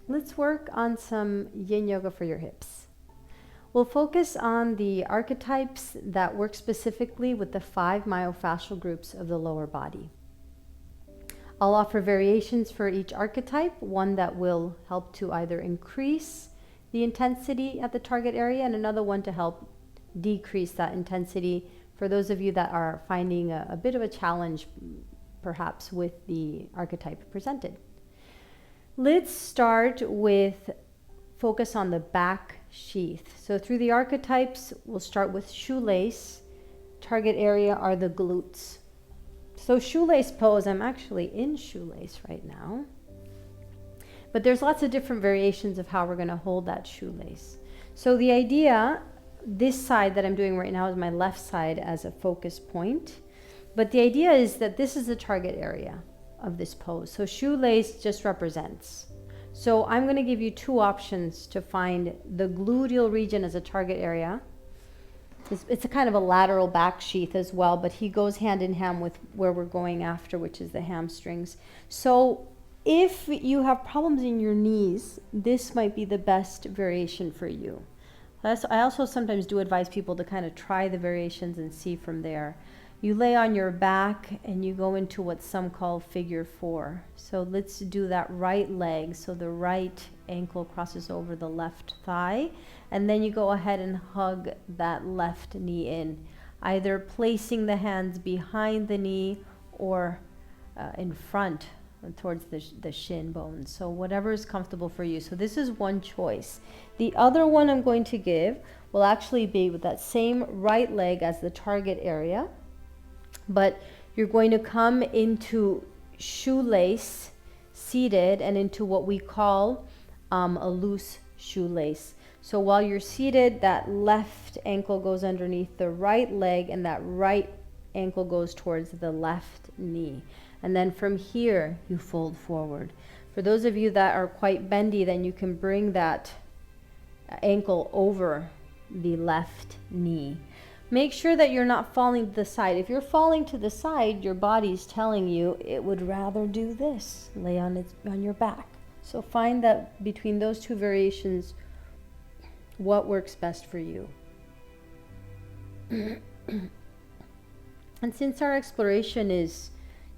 Let's work on some yin yoga for your hips. We'll focus on the archetypes that work specifically with the 5 myofascial groups of the lower body. I'll offer variations for each archetype, one that will help to either increase the intensity at the target area and another one to help decrease that intensity for those of you that are finding a bit of a challenge perhaps with the archetype presented. Let's start with focus on the back sheath. So through the archetypes, we'll start with shoelace. Target area are the glutes. So shoelace pose, I'm actually in shoelace right now. But there's lots of different variations of how we're going to hold that shoelace. So the idea, this side that I'm doing right now is my left side as a focus point. But the idea is that this is the target area of this pose. So shoelace just represents. So I'm going to give you 2 options to find the gluteal region as a target area. It's a kind of a lateral back sheath as well, but he goes hand in hand with where we're going after, which is the hamstrings. So if you have problems in your knees, this might be the best variation for you. I also sometimes do advise people to kind of try the variations and see from there. You lay on your back and you go into what some call figure 4. So let's do that right leg. So the right ankle crosses over the left thigh, and then you go ahead and hug that left knee in, either placing the hands behind the knee or in front towards the shin bones. So whatever is comfortable for you. So this is one choice. The other one I'm going to give will actually be with that same right leg as the target area, but you're going to come into shoelace seated and into what we call a loose shoelace. So while you're seated, that left ankle goes underneath the right leg and that right ankle goes towards the left knee. And then from here, you fold forward. For those of you that are quite bendy, then you can bring that ankle over the left knee. Make sure that you're not falling to the side. If you're falling to the side, your body's telling you it would rather do this, lay on your back. So find that between those 2 variations, what works best for you. And since our exploration is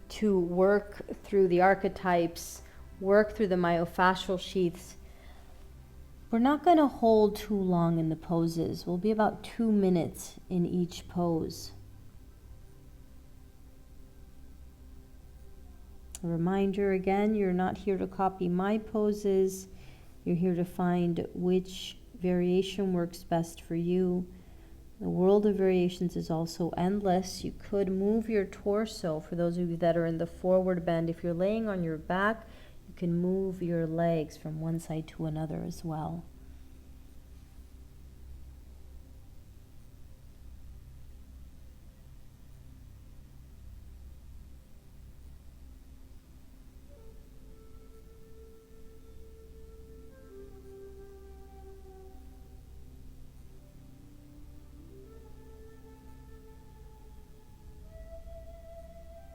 to work through the archetypes, work through the myofascial sheaths, we're not going to hold too long in the poses. We'll be about 2 minutes in each pose. A reminder again, you're not here to copy my poses. You're here to find which variation works best for you. The world of variations is also endless. You could move your torso. For those of you that are in the forward bend, if you're laying on your back, you can move your legs from one side to another as well.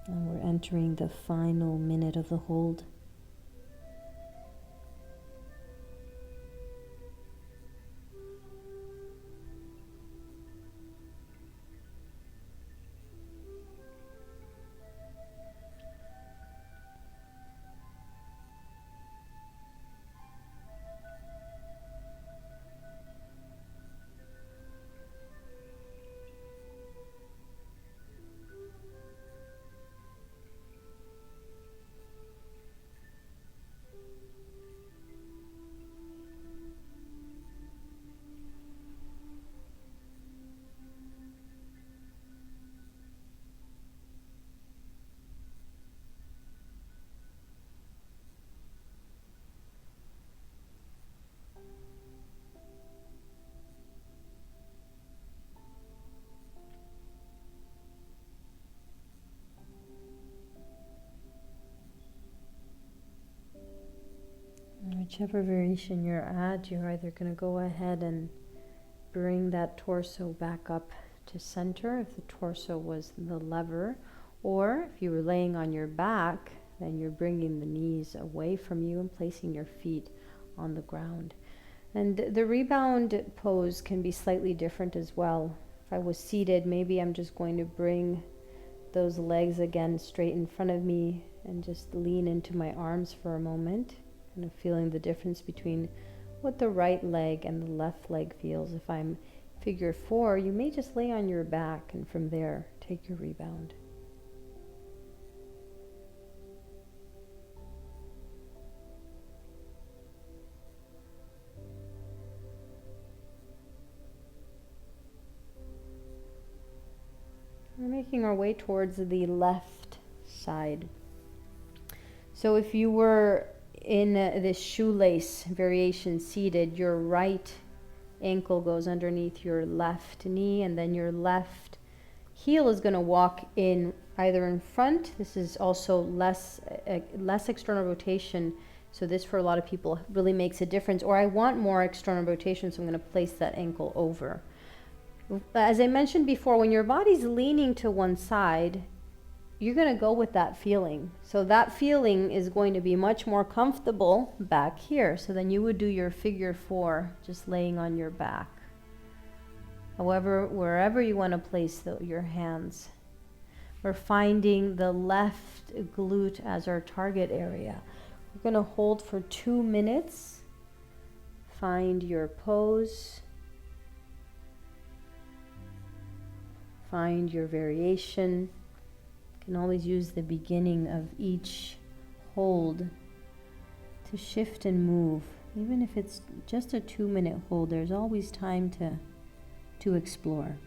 And we're entering the final minute of the hold. Whichever variation you're at, you're either going to go ahead and bring that torso back up to center if the torso was the lever, or if you were laying on your back, then you're bringing the knees away from you and placing your feet on the ground. And the rebound pose can be slightly different as well. If I was seated, maybe I'm just going to bring those legs again straight in front of me and just lean into my arms for a moment, kind of feeling the difference between what the right leg and the left leg feels. If I'm figure 4, you may just lay on your back and from there take your rebound. We're making our way towards the left side. So if you were in this shoelace variation seated, your right ankle goes underneath your left knee, and then your left heel is going to walk in either in front. This is also less external rotation, so this for a lot of people really makes a difference. Or I want more external rotation, so I'm going to place that ankle over. As I mentioned before, when your body's leaning to one side, you're going to go with that feeling. So that feeling is going to be much more comfortable back here. So then you would do your figure 4, just laying on your back. However, wherever you want to place your hands. We're finding the left glute as our target area. We're going to hold for 2 minutes. Find your pose. Find your variation. You can always use the beginning of each hold to shift and move. Even if it's just a 2-minute hold, there's always time to explore.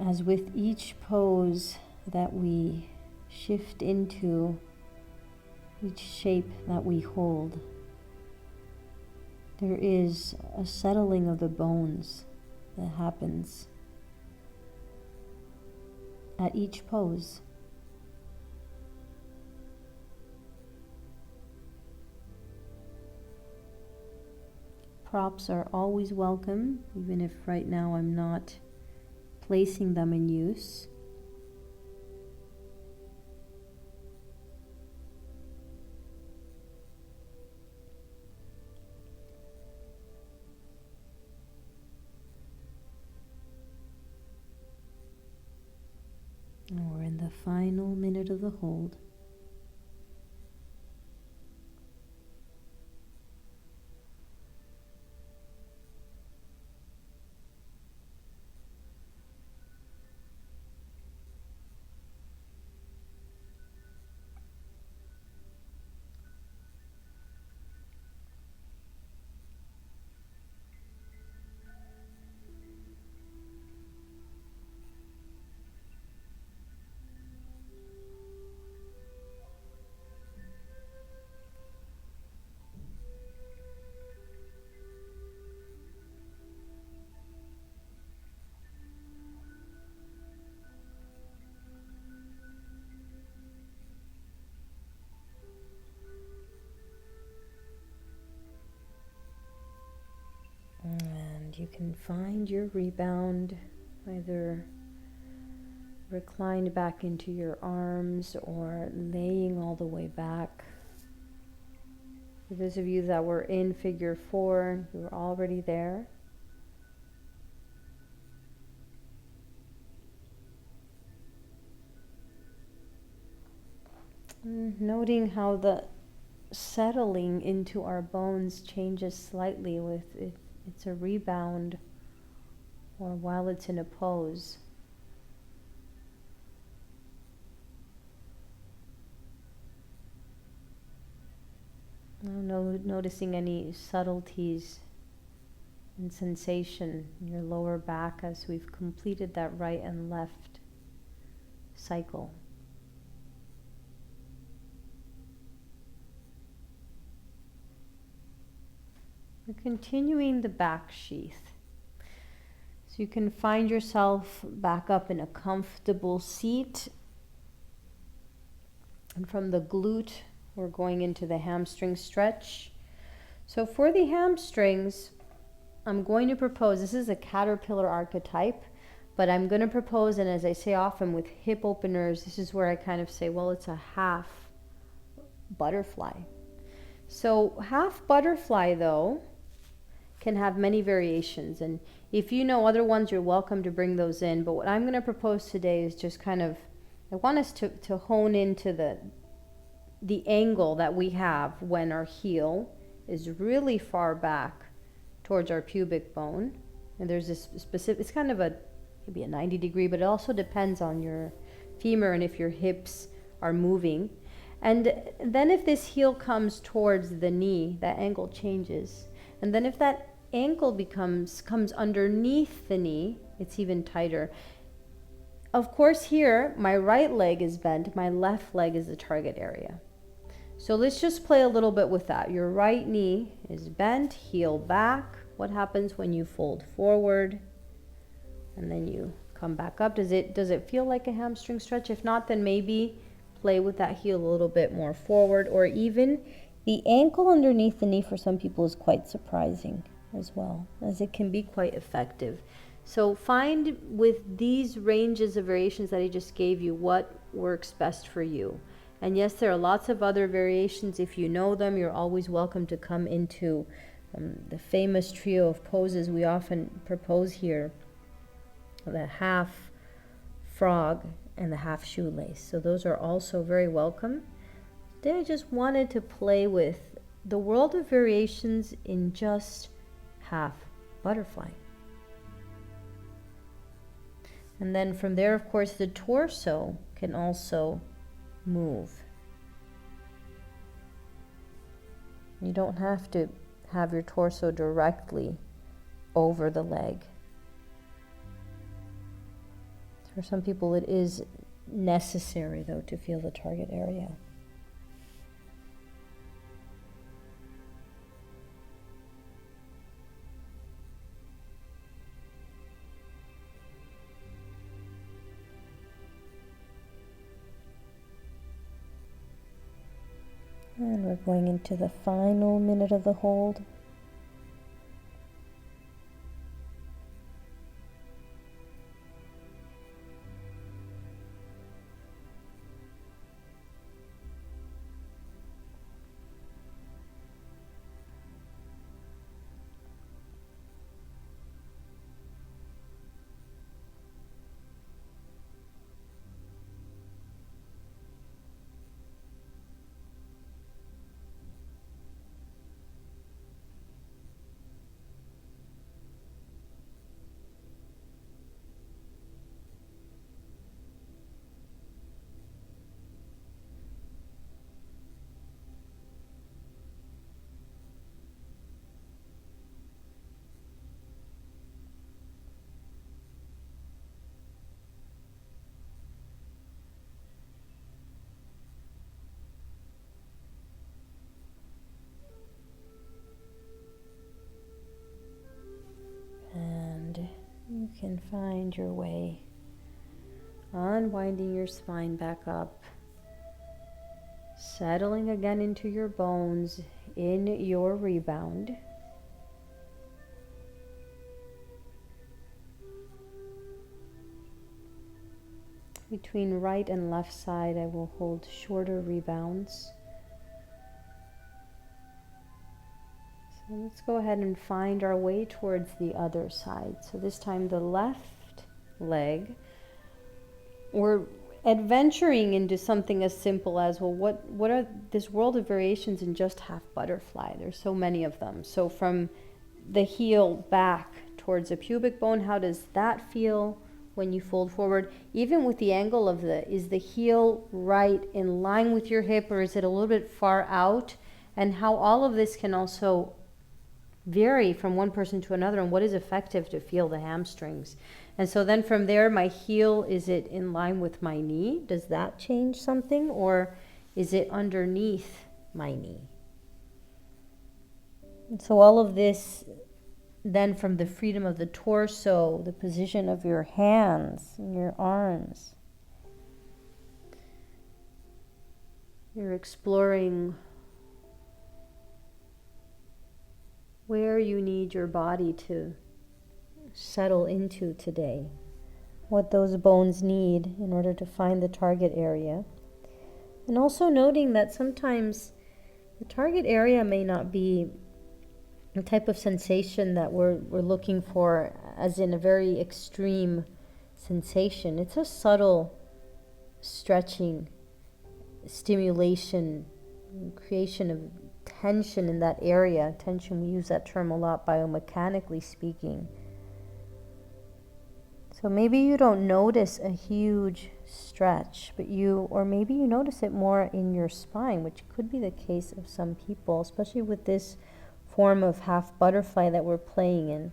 As with each pose that we shift into, each shape that we hold, there is a settling of the bones that happens at each pose. Props are always welcome, even if right now I'm not placing them in use. And we're in the final minute of the hold. And you can find your rebound, either reclined back into your arms or laying all the way back. For those of you that were in figure 4, you were already there. Noting how the settling into our bones changes slightly with if it's a rebound or while it's in a pose. Now noticing any subtleties and sensation in your lower back as we've completed that right and left cycle. We're continuing the back sheath. So you can find yourself back up in a comfortable seat. And from the glute, we're going into the hamstring stretch. So for the hamstrings, I'm going to propose, this is a caterpillar archetype, But I'm going to propose, and as I say often with hip openers, this is where I kind of say, well, it's a half butterfly. So half butterfly, though, can have many variations. And if you know other ones, you're welcome to bring those in. But what I'm going to propose today is just kind of, I want us to hone into the angle that we have when our heel is really far back towards our pubic bone. And there's this specific, it's kind of maybe a 90 degree, but it also depends on your femur and if your hips are moving. And then if this heel comes towards the knee, that angle changes. And then if that ankle comes underneath the knee, it's even tighter. Of course, here, my right leg is bent, my left leg is the target area. So let's just play a little bit with that. Your right knee is bent, heel back. What happens when you fold forward and then you come back up? Does it feel like a hamstring stretch? If not, then maybe play with that heel a little bit more forward, or even the ankle underneath the knee for some people is quite surprising as well, as it can be quite effective. So find with these ranges of variations that I just gave you what works best for you. And yes, there are lots of other variations. If you know them, you're always welcome to come into the famous trio of poses we often propose here, the half frog and the half shoelace. So those are also very welcome. Today I just wanted to play with the world of variations in just half butterfly. And then from there, of course, the torso can also move. You don't have to have your torso directly over the leg. For some people, it is necessary, though, to feel the target area. And we're going into the final minute of the hold. You can find your way, unwinding your spine back up, settling again into your bones in your rebound. Between right and left side, I will hold shorter rebounds. Let's go ahead and find our way towards the other side. So this time the left leg, we're adventuring into something as simple as, well, what are this world of variations in just half butterfly? There's so many of them. So from the heel back towards the pubic bone, how does that feel when you fold forward? Even with the angle of is the heel right in line with your hip, or is it a little bit far out? And how all of this can also vary from one person to another, and what is effective to feel the hamstrings. And so then from there, my heel, is it in line with my knee? Does that change something? Or is it underneath my knee? And so all of this, then from the freedom of the torso, the position of your hands and your arms, you're exploring where you need your body to settle into today. what those bones need in order to find the target area. And also noting that sometimes the target area may not be the type of sensation that we're looking for, as in a very extreme sensation. It's a subtle stretching, stimulation, creation of tension in that area. Tension, we use that term a lot biomechanically speaking. So maybe you don't notice a huge stretch, or maybe you notice it more in your spine, which could be the case of some people, especially with this form of half butterfly that we're playing in.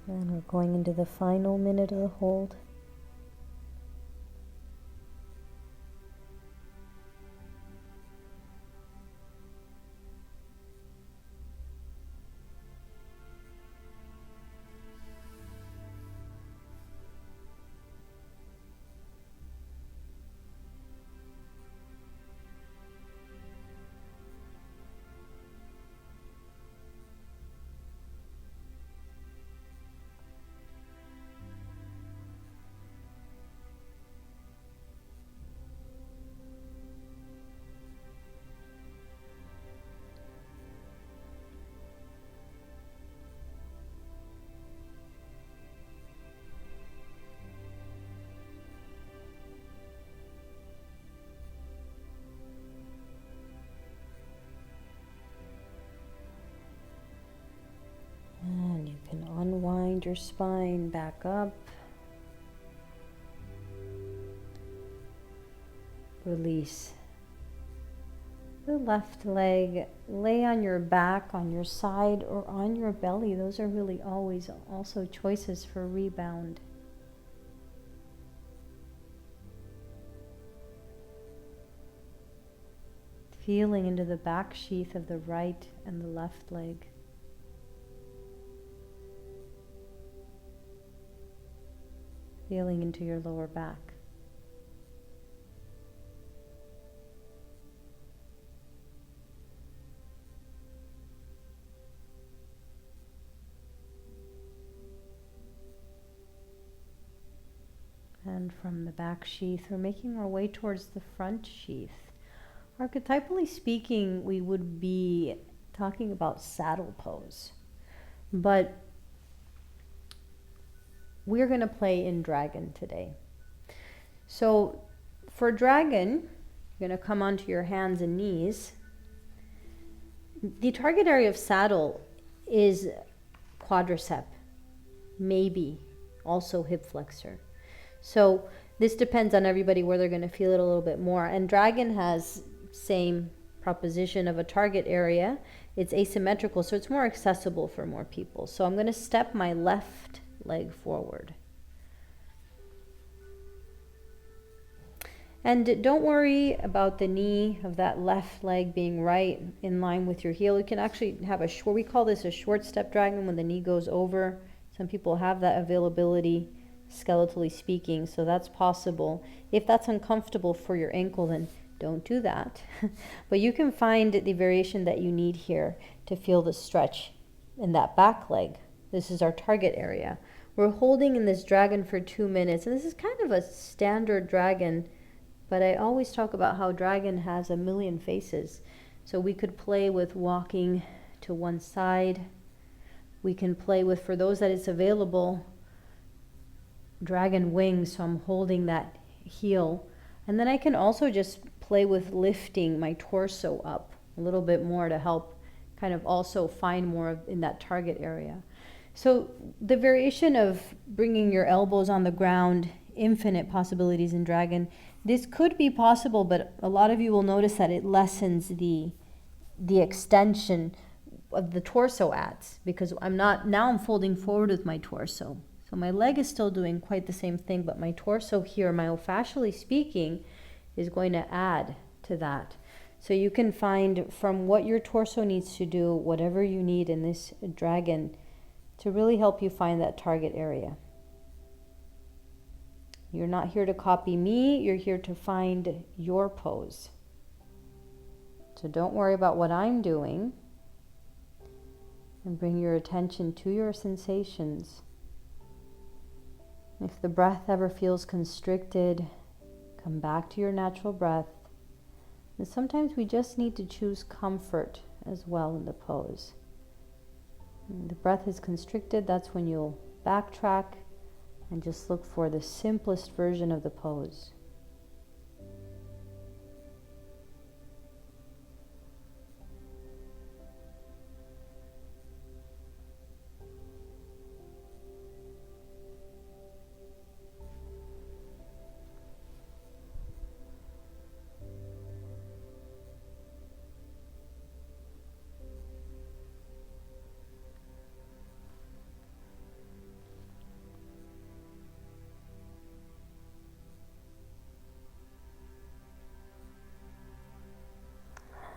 And we're going into the final minute of the hold. And you can unwind your spine back up. Release the left leg. Lay on your back, on your side, or on your belly. Those are really always also choices for rebound. Feeling into the back sheath of the right and the left leg. Feeling into your lower back. And from the back sheath, we're making our way towards the front sheath. Archetypally speaking, we would be talking about saddle pose, but we're going to play in dragon today. So for dragon, you're going to come onto your hands and knees. The target area of saddle is quadricep, maybe also hip flexor. So this depends on everybody where they're going to feel it a little bit more. And dragon has same proposition of a target area. It's asymmetrical, so it's more accessible for more people. So I'm going to step my left leg forward. And don't worry about the knee of that left leg being right in line with your heel. You can actually have we call this a short step dragon when the knee goes over. Some people have that availability, skeletally speaking, so that's possible. If that's uncomfortable for your ankle, then don't do that. But you can find the variation that you need here to feel the stretch in that back leg. This is our target area. We're holding in this dragon for 2 minutes, and this is kind of a standard dragon, but I always talk about how dragon has a million faces. So we could play with walking to one side. We can play with, for those that it's available, dragon wings, so I'm holding that heel. And then I can also just play with lifting my torso up a little bit more to help kind of also find more in that target area. So the variation of bringing your elbows on the ground, infinite possibilities in dragon. This could be possible, but a lot of you will notice that it lessens the extension of the torso adds, because I'm folding forward with my torso. So my leg is still doing quite the same thing, but my torso here, myofascially speaking, is going to add to that. So you can find from what your torso needs to do, whatever you need in this dragon to really help you find that target area. You're not here to copy me, you're here to find your pose. So don't worry about what I'm doing, and bring your attention to your sensations. If the breath ever feels constricted, come back to your natural breath. And sometimes we just need to choose comfort as well in the pose. When the breath is constricted, that's when you'll backtrack and just look for the simplest version of the pose.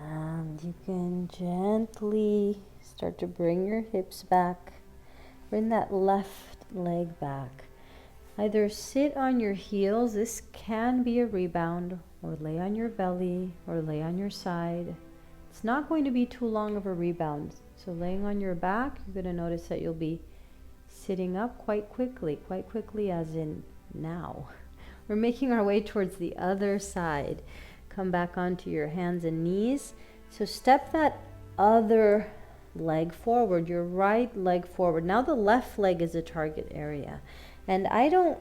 And you can gently start to bring your hips back. Bring that left leg back. Either sit on your heels, this can be a rebound, or lay on your belly, or lay on your side. It's not going to be too long of a rebound. So laying on your back, you're going to notice that you'll be sitting up quite quickly as in now. We're making our way towards the other side. Come back onto your hands and knees. So step that other leg forward, your right leg forward. Now the left leg is a target area. And I don't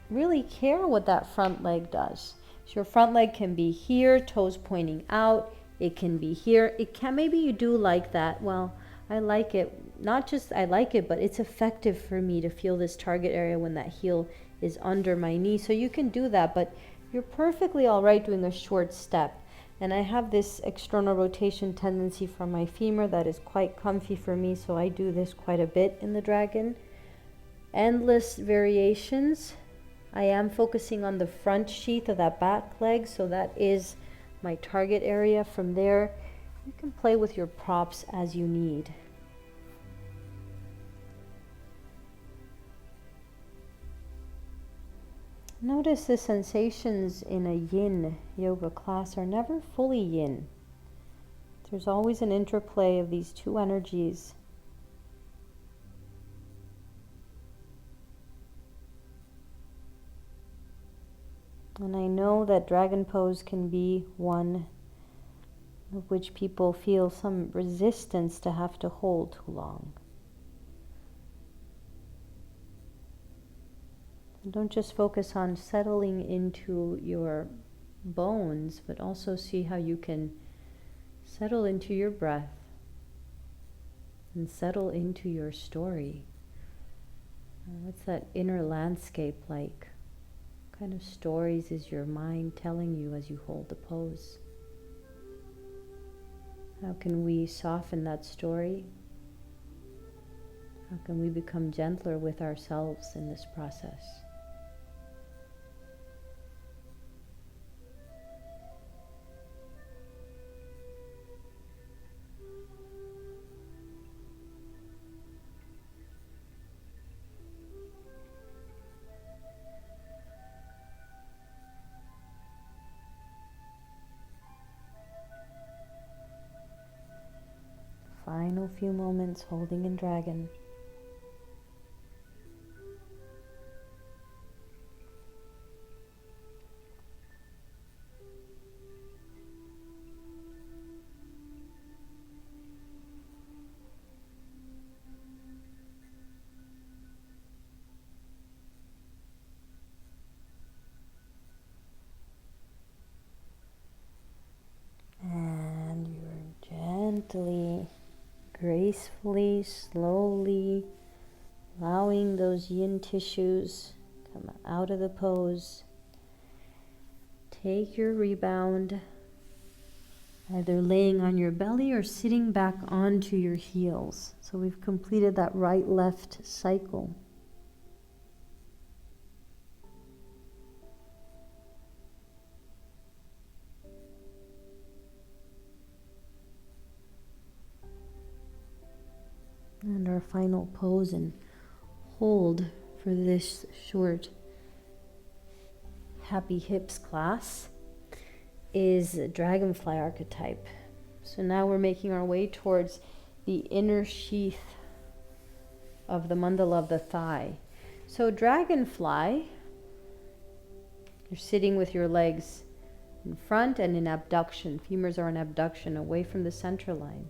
really care what that front leg does. So your front leg can be here, toes pointing out. It can be here. It can, maybe you do like that. Well, I like it. Not just I like it, but it's effective for me to feel this target area when that heel is under my knee. So you can do that, but you're perfectly all right doing a short step. And I have this external rotation tendency from my femur that is quite comfy for me, so I do this quite a bit in the dragon. Endless variations. I am focusing on the front sheath of that back leg, so that is my target area. From there, you can play with your props as you need. Notice the sensations in a yin yoga class are never fully yin. There's always an interplay of these two energies. And I know that dragon pose can be one of which people feel some resistance to have to hold too long. Don't just focus on settling into your bones, but also see how you can settle into your breath and settle into your story. What's that inner landscape like? What kind of stories is your mind telling you as you hold the pose? How can we soften that story? How can we become gentler with ourselves in this process? Final few moments holding in dragon. And you're gently, gracefully, slowly allowing those yin tissues come out of the pose. Take your rebound, either laying on your belly or sitting back onto your heels. So we've completed that right-left cycle. And our our final pose and hold for this short Happy Hips class is Dragonfly archetype. So now we're making our way towards the inner sheath of the mandala of the thigh. So Dragonfly, you're sitting with your legs in front and in abduction. Femurs are in abduction, away from the center line.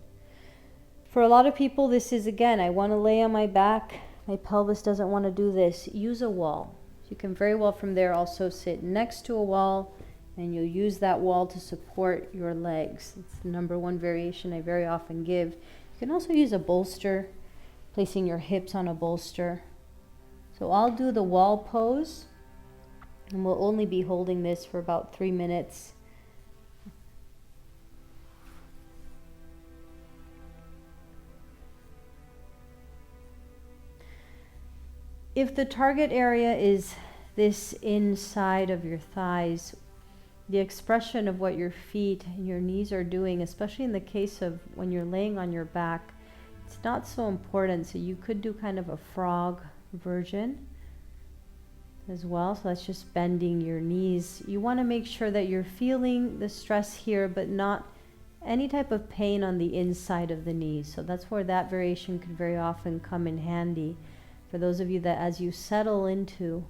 For a lot of people, this is, again, I want to lay on my back. My pelvis doesn't want to do this. Use a wall. You can very well from there also sit next to a wall, and you'll use that wall to support your legs. It's the number one variation I very often give. You can also use a bolster, placing your hips on a bolster. So I'll do the wall pose, and we'll only be holding this for about 3 minutes. If the target area is this inside of your thighs, the expression of what your feet and your knees are doing, especially in the case of when you're laying on your back, it's not so important. So you could do kind of a frog version as well. So that's just bending your knees. You want to make sure that you're feeling the stress here, but not any type of pain on the inside of the knees. So that's where that variation could very often come in handy. For those of you that as you settle into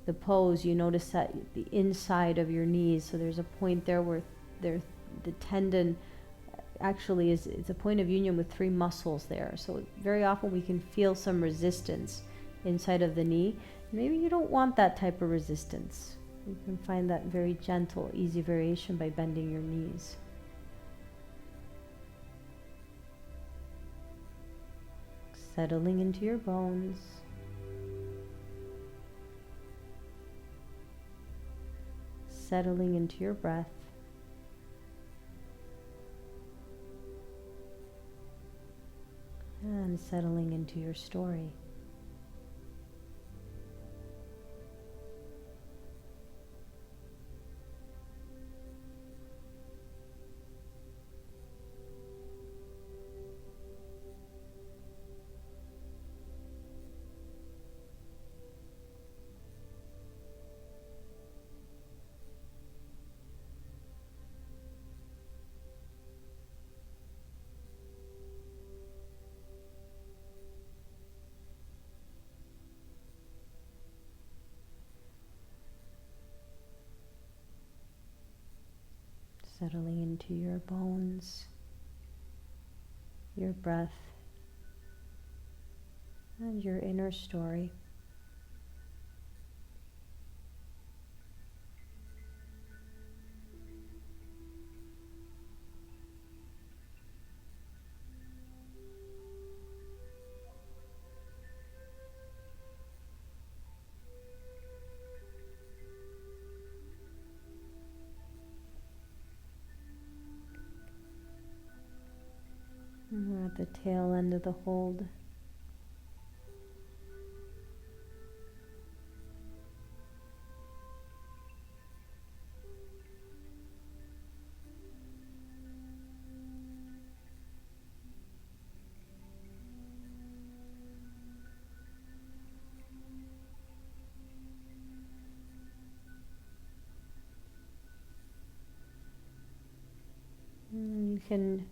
the pose, you notice that the inside of your knees, so there's a point there where the tendon actually is a point of union with 3 muscles there. So very often we can feel some resistance inside of the knee. Maybe you don't want that type of resistance. You can find that very gentle, easy variation by bending your knees. Settling into your bones. Settling into your breath. And settling into your story. Settling into your bones, your breath, and your inner story. And we're at the tail end of the hold. And you can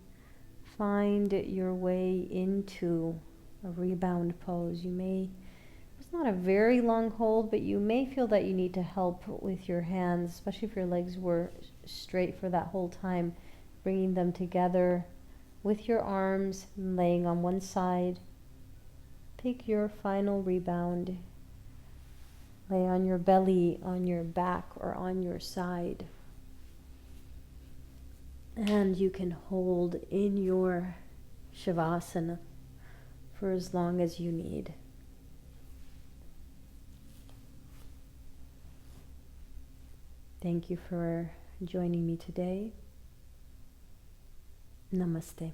find your way into a rebound pose. It's not a very long hold, but you may feel that you need to help with your hands, especially if your legs were straight for that whole time, bringing them together with your arms, laying on one side. Pick your final rebound. Lay on your belly, on your back, or on your side. And you can hold in your Shavasana for as long as you need. Thank you for joining me today. Namaste.